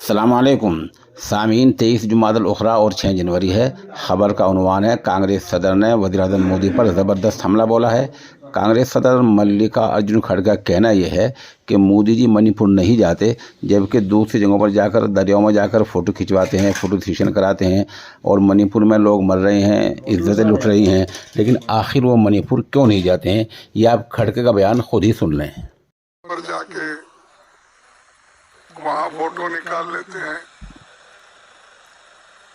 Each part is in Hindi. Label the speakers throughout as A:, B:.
A: सलामुअलैकुम सामीन। 23 जुमादुल उखरा और 6 जनवरी है। खबर का उन्वान है, कांग्रेस सदर ने वज़ीर-ए-आज़म मोदी पर ज़बरदस्त हमला बोला है। कांग्रेस सदर मल्लिकार्जुन खड़गे का कहना यह है कि मोदी जी मणिपुर नहीं जाते, जबकि दूसरी जगहों पर जाकर दरियाओं में जाकर फ़ोटो खिंचवाते हैं, फ़ोटो सेशन कराते हैं और मणिपुर में लोग मर रहे हैं, इज्जतें लुट रही हैं, लेकिन आखिर वो मणिपुर क्यों नहीं जाते हैं? ये आप खड़गे का बयान खुद ही सुन लें।
B: पर जाके वहाँ फोटो निकाल लेते हैं,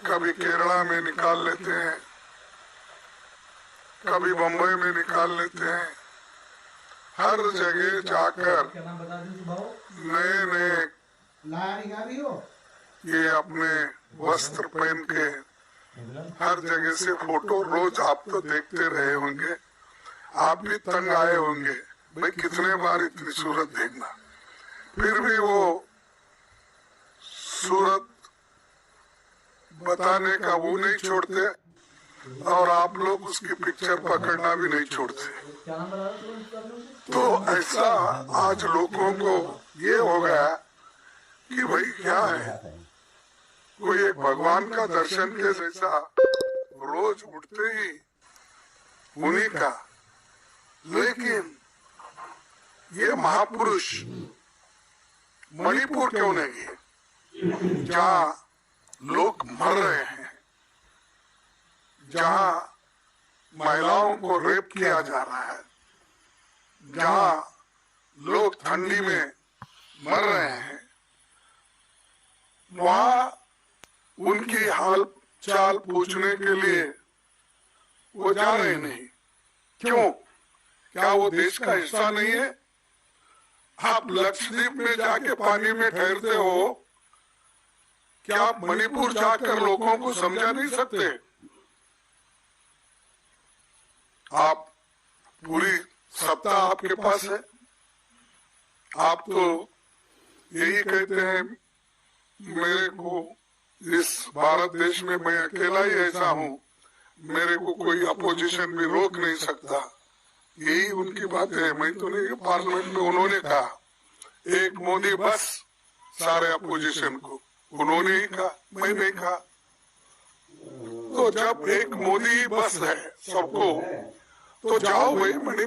B: कभी केरला में निकाल लेते हैं, कभी बम्बई में निकाल लेते हैं। हर जगह जाकर नए नए ये अपने वस्त्र पहन के हर जगह से फोटो रोज आप तो देखते रहे होंगे, आप भी तंग आए होंगे, भाई कितने बार इतनी सूरत देखना। फिर भी वो सूरत बताने का वो नहीं छोड़ते और आप लोग उसकी पिक्चर पकड़ना भी नहीं छोड़ते। तो ऐसा आज लोगों को ये हो गया कि भाई क्या है, कोई एक भगवान का दर्शन के जैसा रोज उठते ही उन्हीं का। लेकिन ये महापुरुष मणिपुर क्यों नहीं गए, जहाँ लोग मर रहे हैं, जहाँ महिलाओं को रेप किया जा रहा है, जहाँ लोग ठंडी में मर रहे हैं, वहाँ उनकी हाल चाल पूछने के लिए वो जा रहे नहीं। क्यों? क्या वो देश का हिस्सा नहीं है? आप लक्षद्वीप में जाके पानी में ठहरते हो, क्या आप मणिपुर जाकर लोगों को समझा नहीं सकते? आप पूरी सत्ता आपके पास है, आप तो यही कहते हैं मेरे को इस भारत देश में मैं अकेला ही ऐसा हूं, मेरे को कोई अपोजिशन भी रोक नहीं सकता। यही उनकी बात है। मैं तो नहीं, पार्लियामेंट में उन्होंने कहा एक मोदी बस सारे अपोजिशन को, उन्होंने ही कहा, मैं नहीं कहा। तो जब एक मोदी बस है सबको, तो जाओ भाई मणिपुर